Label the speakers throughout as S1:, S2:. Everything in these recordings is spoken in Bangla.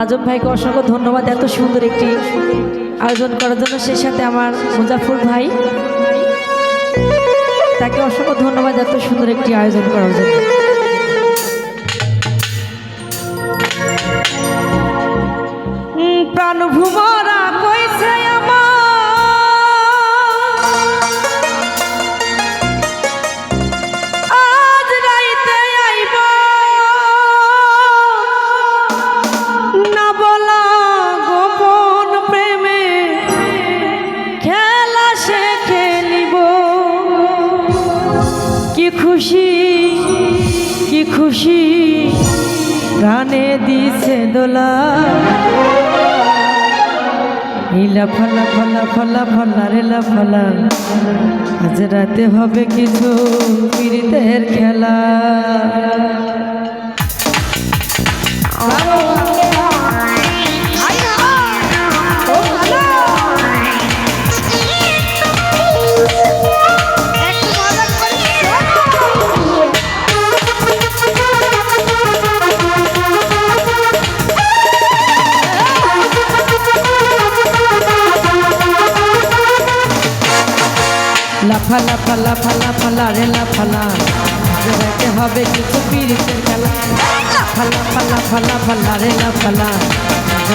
S1: আজব ভাইকে অসংখ্য ধন্যবাদ এত সুন্দর একটি আয়োজন করার জন্য। সেই সাথে আমার মুজাফর ভাই, তাকে অসংখ্য ধন্যবাদ এত সুন্দর একটি আয়োজন করার জন্য। প্রাণ ভুমরা কইছে কি খুশি প্রাণে দিছে দোলা, নীলা ফলা ফলা ফলা ফলা রেলা ফলা, আজ রাতে হবে কিছু পীড়িতের খেলা। লাফালা ফালা ফালা ফালা রেলা ফালা, রাতে হবে কিছু পীড়িতের খেলা। ফালা ফালা ফালা ফালা রেলা ফালা,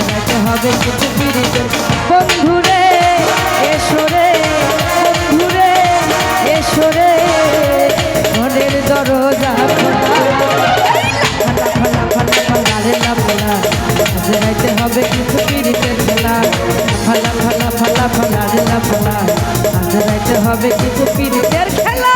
S1: রাতে হবে কিছু পীড়িতের। বন্ধুরে এসরে, বন্ধুরে এসরে, মনের দরজা খোলা। ফালা ফালা ফালা ফালা রেলা ফালা, রাতে হবে কিছু পীড়িতের খেলা। ফালা ফালা ফালা ফালা রেলা ফালা, রাতে হবে কিছু পীড়িতের খেলা।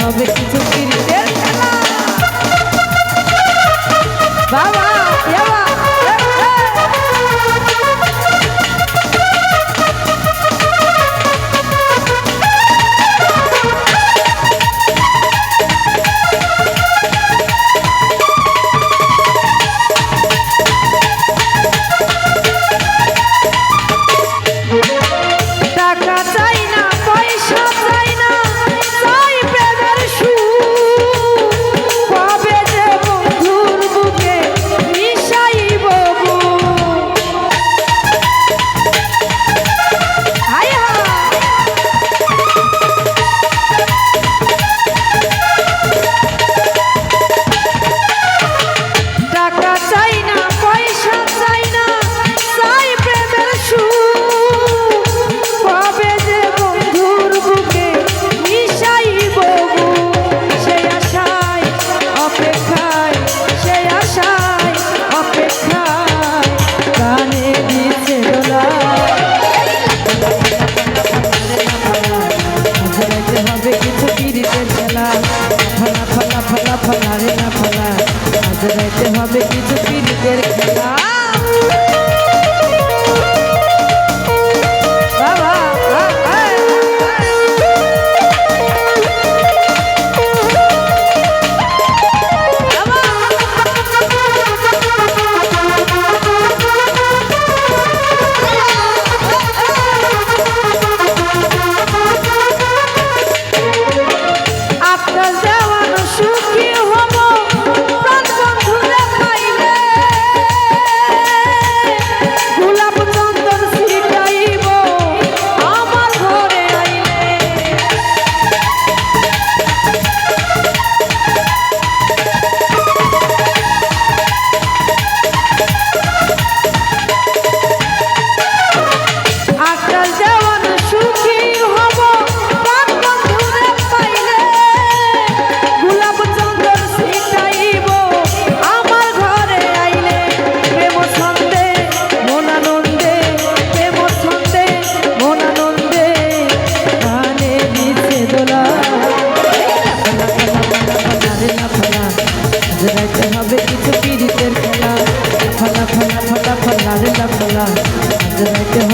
S1: হবে কিছু পীড়িতের খেলা। বাবা হবে কিছু পীড়িতের খেলা। আপনার দেওয়ানো সুখ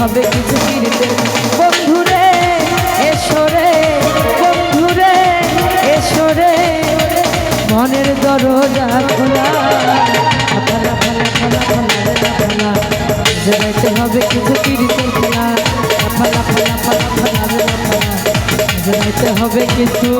S1: হবে কিছু পিরিতের বন্ধুরে এসরে বন্ধুরে এসরে মনের দরজা খোলা ফালা ফালা ফালা ফালা রে ফালা জড়াইতে হবে কিছু পিরিতের খেলা ফালা ফালা ফালা ফালা রে ফালা জড়াইতে হবে কিছু